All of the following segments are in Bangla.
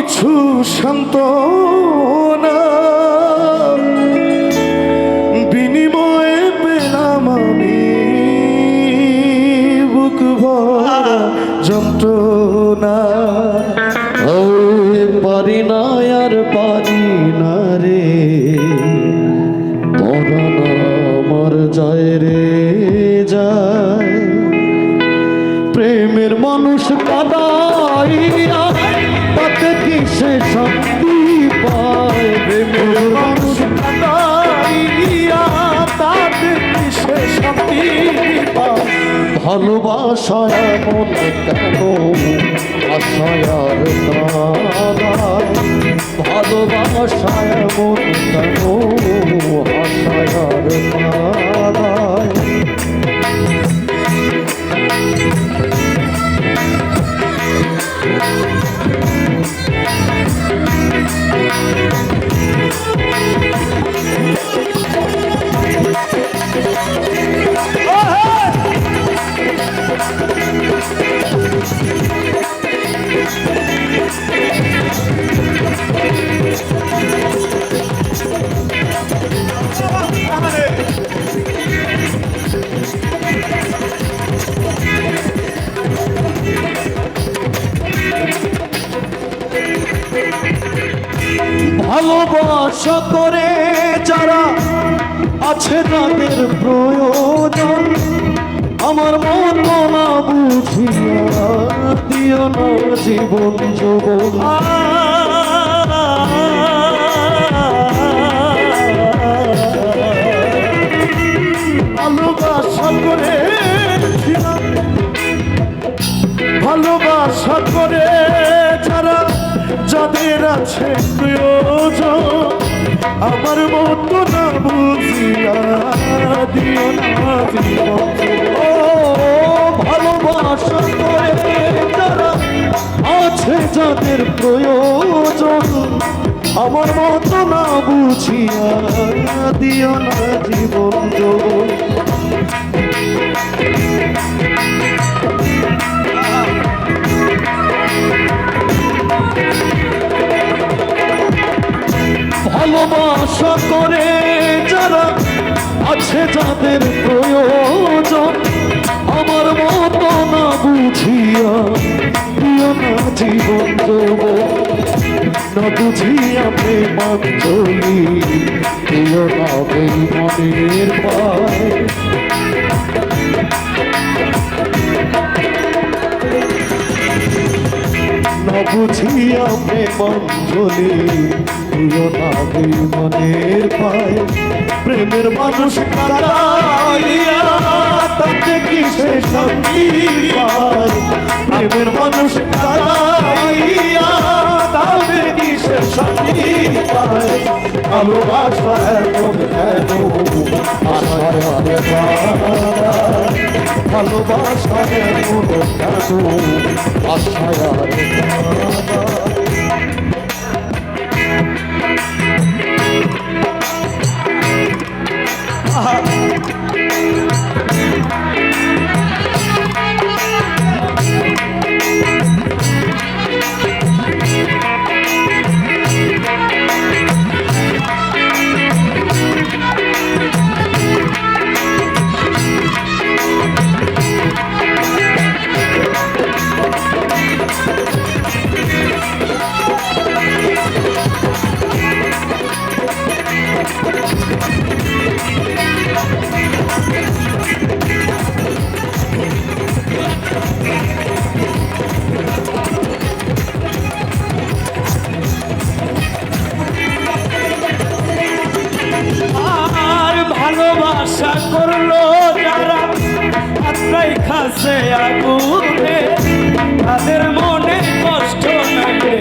কিছু সান্ত্বনা বিনিময়ে পেলাম আমি বুক ভরা যন্ত্রণা। পারি না আর পারি না রে, পরাণ আমার যায় রে যায়। প্রেমের মানুষ কাদাইয়া তাতে কি সে শান্তি পায়? প্রেমের মানুষ কাদাইয়া তাতে কি সে শান্তি পায়? ভালোবাসায় এমন কেন আশায় আর কাদায়? ভালোবাসায় এমন কেন আশায় আর কাদায়? ভালোবাসা করে যারা আছে তাদের প্রয়োজন, আমার মন না বুঝিয়া দিও না জীবন যৌবন। ভালোবাসা করে ভালোবাসা করে যারা যাদের আছে প্রয়োজন, আমার মতো না বুঝিয়া দিও না জীবন। ও ভালোবাসা করে যারা আছে যাদের প্রয়োজন, আমার মতো না বুঝিয়া দিও না জীবন যৌবন। ভালোবাসা করে যারা আছে যাদের প্রয়োজন, আমার মতো না বুঝিয়া দিও না জীবন যৌবন। না বুঝিয়া প্রেমাঞ্জলি দিও না বেঈমানের পায়। না বুঝিয়া প্রেমাঞ্জলি দিও না বেঈমানের পায়। প্রেমের মানুষ কাদাইয়া তাতে কি সে শান্তি পায়? প্রেমের মানুষ কাদাইয়া তাতে কি সে শান্তি পায়? ভালোবাসা এমন কেন আশায় আর কাদায়? ভালোবাসা এমন কেন আশায় আর কাদায়? ভালোবাসা করলো যারা আত্মাই খাসে আগুনে, তাদের মনে কষ্ট লাগে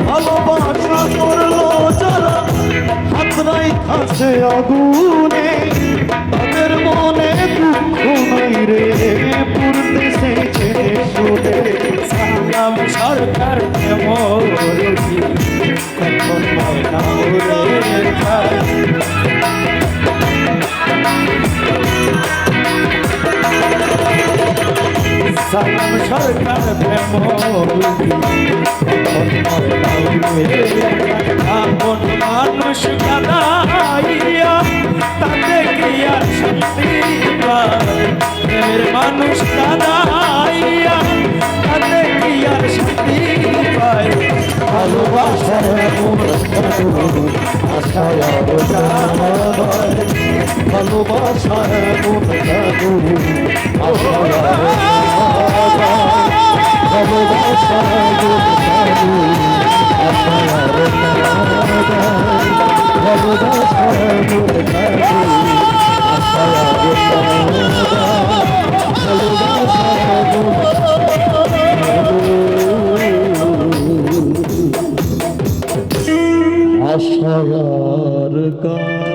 ভালোবাসা করলো যারা আত্মাই খাসে আগুনে, তাদের মনে দুঃখ নাই রে পুরতেছে শুনে। সালাম সরকার মরেছি এখন ময়না তার প্রেম আপন মানুষ কাদাইয়া তাতে কি আর শান্তি পায় প্রেমের মানুষ কাদাইয়া তাতে কি আর শান্তি পায় ভালোবাসার এমন জাদু আশায় আরো জানায় ভালোবাসার এমন জাদু আশায় আরো জানায় ভালোবাসার এমন জাদু আশায় আরো জানায় ভালোবাসার এমন জাদু আশায় আরো জানায় ভালোবাসার এমন আশার গান